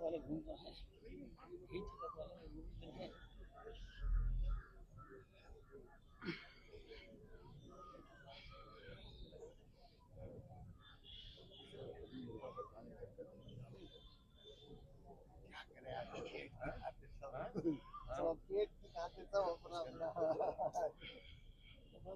वाले घूम रहा है, वाले घूम रहे हैं।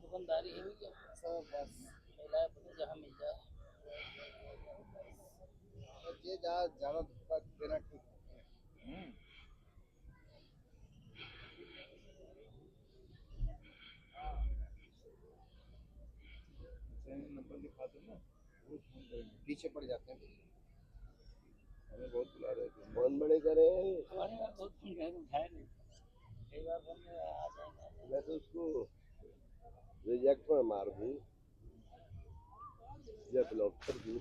दुकानदारी है सब, बस मिला जहाँ मिल जाए ये ज्यादा देना ठीक है। नंबर लिखा दो ना, पीछे पड़ जाते हैं। हमें बहुत बुला रहे थे, फोन बड़े करे हमारे यहाँ बहुत फोन करे, उठाए नहीं। कई बार फोन में आ जाएगा, मैं तो उसको रिजेक्ट में मार दूँ या ब्लॉक कर दूँ।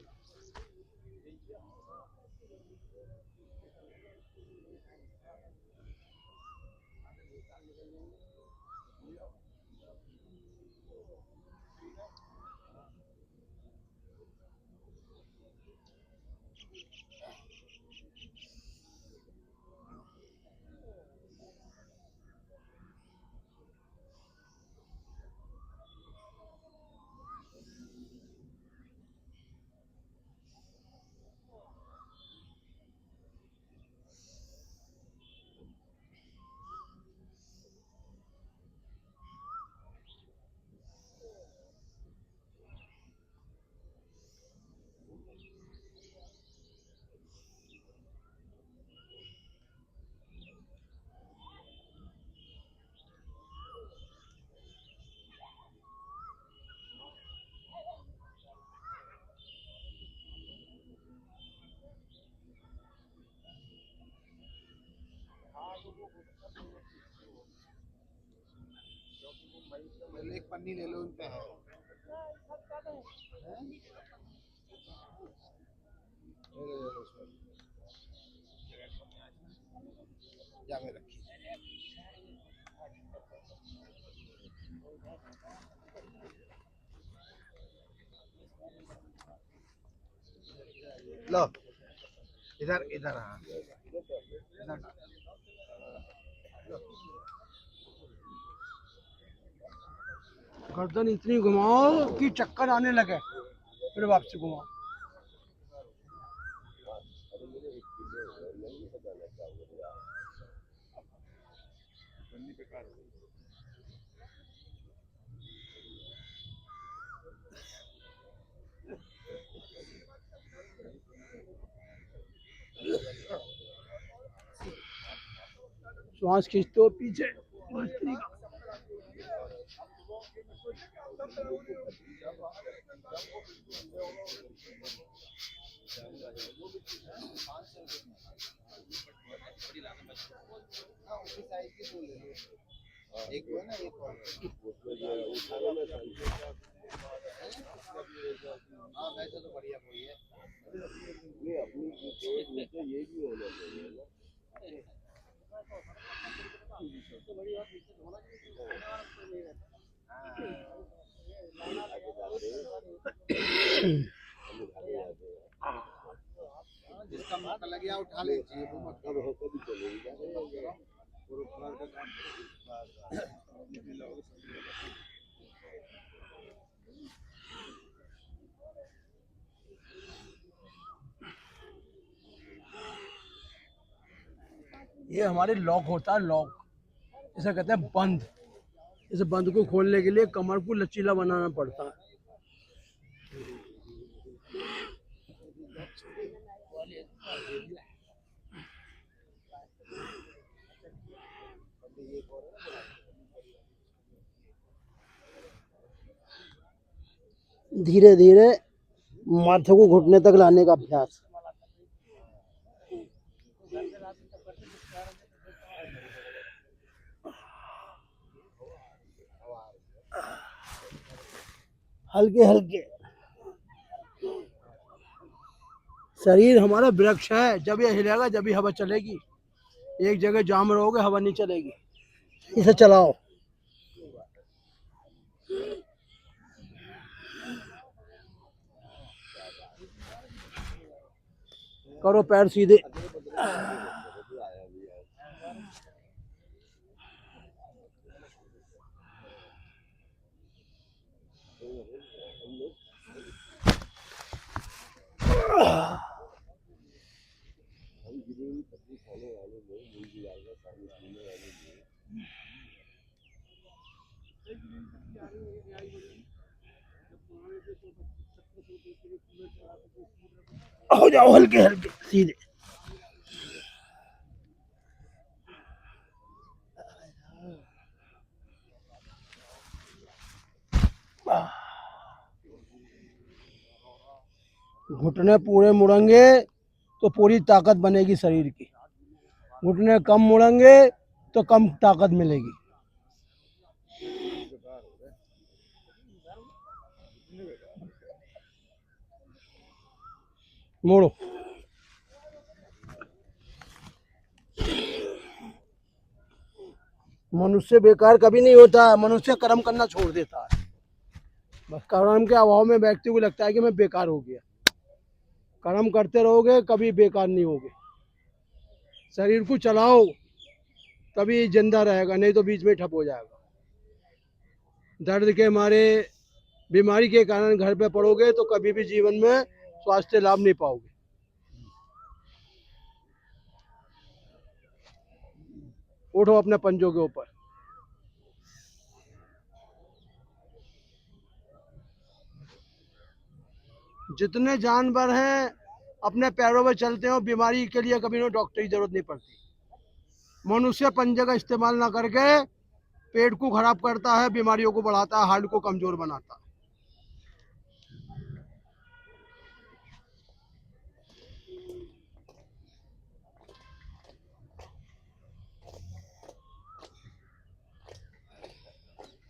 एक पन्नी ले लो, उन पे है जाके रखी। लो इधर इधर, हाँ इधर। गर्दन इतनी घुमाओ कि चक्कर आने लगे, फिर वापसी घुमाओ। श्वास खींचते हो पीछे, एक है ना, एक और हाँ वैसे तो बढ़िया कोई है नहीं, अपनी ये भी होना चाहिए ना। जिसका मौका लग गया उठा लीजिए, वो मतलब होकर भी चलेगा। ये हमारे लॉक होता है, लॉक इसे कहते हैं बंद। इस बंद को खोलने के लिए कमर को लचीला बनाना पड़ता है। धीरे धीरे माथे को घुटने तक लाने का अभ्यास। हल्के हल्के। शरीर हमारा वृक्ष है, जब ये हिलेगा जब भी हवा चलेगी। एक जगह जाम रहोगे हवा नहीं चलेगी। इसे चलाओ। करो पैर सीधे। हो जाओ हल्के हल्के सीधे। घुटने पूरे मुड़ेंगे तो पूरी ताकत बनेगी शरीर की। घुटने कम मुड़ेंगे तो कम ताकत मिलेगी। मोड़ो। मनुष्य बेकार कभी नहीं होता है, मनुष्य कर्म करना छोड़ देता है। बस कर्म के अभाव में व्यक्ति को लगता है कि मैं बेकार हो गया। कर्म करते रहोगे कभी बेकार नहीं होगे। शरीर को चलाओ तभी जिंदा रहेगा, नहीं तो बीच में ठप हो जाएगा। दर्द के मारे बीमारी के कारण घर पे पड़ोगे तो कभी भी जीवन में स्वास्थ्य लाभ नहीं पाओगे। उठो अपने पंजों के ऊपर। जितने जानवर हैं अपने पैरों में चलते हो, बीमारी के लिए कभी डॉक्टर की जरूरत नहीं पड़ती। मनुष्य पंजे का इस्तेमाल ना करके पेट को खराब करता है, बीमारियों को बढ़ाता है, हार्ट को कमजोर बनाता है।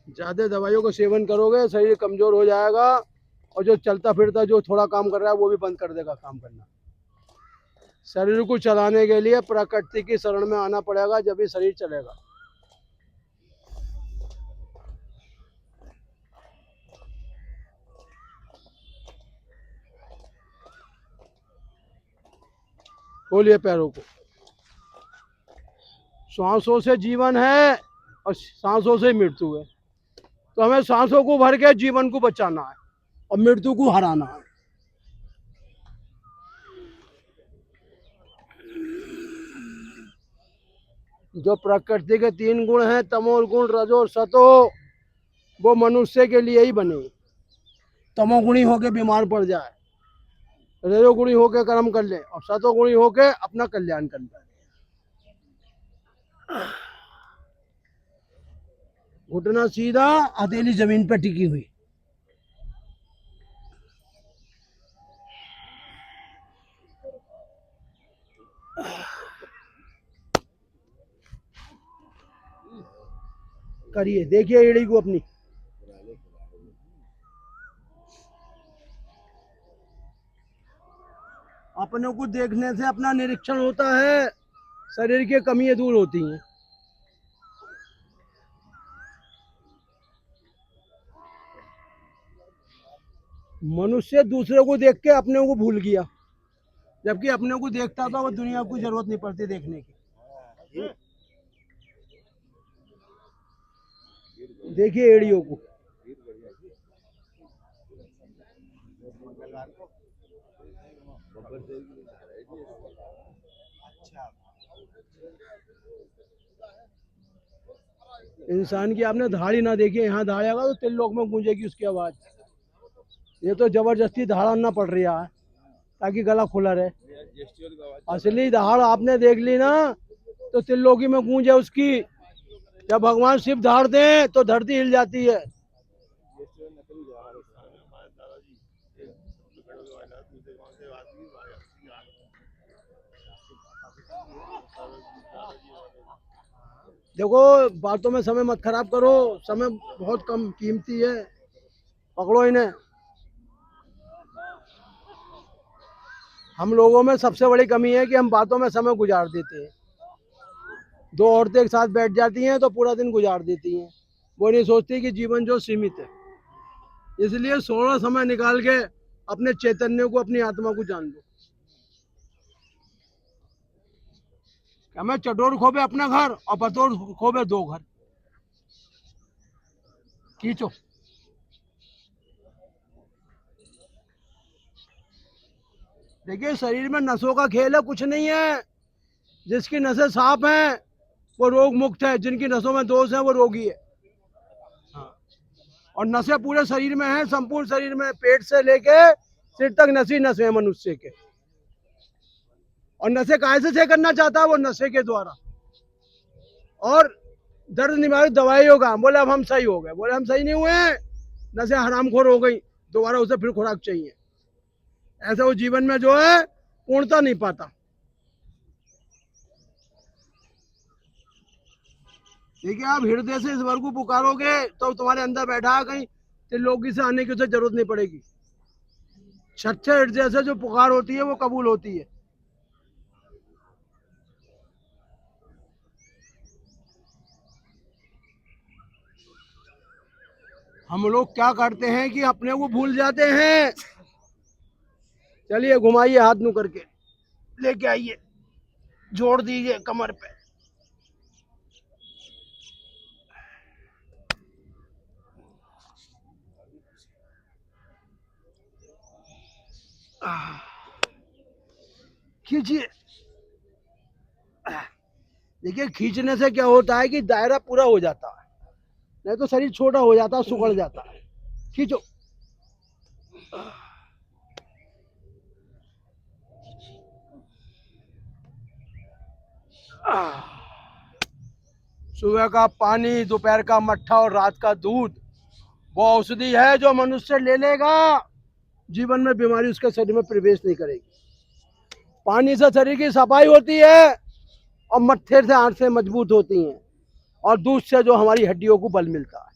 ज्यादा दवाइयों का सेवन करोगे शरीर कमजोर हो जाएगा, और जो चलता फिरता जो थोड़ा काम कर रहा है वो भी बंद कर देगा काम करना। शरीर को चलाने के लिए प्रकृति की शरण में आना पड़ेगा, जब भी शरीर चलेगा। खोलिए पैरों को। सांसों से जीवन है और सांसों से मृत्यु है, तो हमें सांसों को भर के जीवन को बचाना है और मृत्यु को हराना है। जो प्रकृति के 3 गुण हैं, तमोगुण, रजो, सतो, वो मनुष्य के लिए ही बने। तमोगुणी होके बीमार पड़ जाए, रजोगुणी होके कर्म कर ले, और सतोगुणी होके अपना कल्याण कर ले। घुटना सीधा, हथेली जमीन पर टिकी हुई। करिए, देखिए एड़ी को अपनी। अपनों को देखने से अपना निरीक्षण होता है, शरीर की कमियां दूर होती हैं। मनुष्य दूसरे को देख के अपने को भूल गया, जबकि अपने को देखता था, वो दुनिया को जरूरत नहीं पड़ती देखने की। देखिए एड़ियों को। इंसान की आपने धाड़ी ना देखी, यहाँ धाड़ेगा तो त्रिलोक में गूंजेगी उसकी आवाज। ये तो जबरदस्ती धाड़ना पड़ रहा है ताकि गला खुला रहे। असली दहाड़ आपने देख ली ना तो त्रिलोकी में गूंजे उसकी। जब भगवान शिव धाड़ दें तो धरती हिल जाती है। देखो बातों में समय मत खराब करो, समय बहुत कम कीमती है। पकड़ो इन्हें। हम लोगों में सबसे बड़ी कमी है कि हम बातों में समय गुजार देते हैं। दो औरतें एक साथ बैठ जाती हैं तो पूरा दिन गुजार देती हैं, वो नहीं सोचती कि जीवन जो सीमित है। इसलिए थोड़ा समय निकाल के अपने चैतन्य को, अपनी आत्मा को जान लो। क्या मैं चटोर खोबे अपना घर और बतौर खोबे दो घर। खींचो। देखिए शरीर में नसों का खेल है, कुछ नहीं है। जिसकी नसें साफ हैं वो रोग मुक्त है, जिनकी नसों में दोष है वो रोगी है। हाँ। और नसें पूरे शरीर में हैं, संपूर्ण शरीर में, पेट से लेके सिर तक नसी नसें हैं मनुष्य के। और नशे काहे से सही करना चाहता है वो? नशे के द्वारा। और दर्द निवारक दवाई होगा, बोले अब हम सही हो गए, बोले हम सही नहीं हुए, नशे हरामखोर हो गई, दोबारा उसे फिर खुराक चाहिए। ऐसा वो जीवन में जो है पूर्णता नहीं पाता। देखिए आप हृदय से ईश्वर को पुकारोगे तो तुम्हारे अंदर बैठा है, कहीं त्रिलोकी से आने की उसे जरूरत नहीं पड़ेगी। सच्चे हृदय से जो पुकार होती है वो कबूल होती है। हम लोग क्या करते हैं कि अपने को भूल जाते हैं। चलिए घुमाइए हाथ नु करके, लेके आइए, जोड़ दीजिए कमर पे। खींचिए। देखिए खींचने से क्या होता है कि दायरा पूरा हो जाता है, नहीं तो शरीर छोटा हो जाता है, सुगड़ जाता है। खींचो। सुबह का पानी, दोपहर का मट्ठा और रात का दूध वो औषधि है जो मनुष्य ले लेगा, जीवन में बीमारी उसके शरीर में प्रवेश नहीं करेगी। पानी से शरीर की सफाई होती है और मट्ठे से आंखें मजबूत होती हैं, और दूध से जो हमारी हड्डियों को बल मिलता है।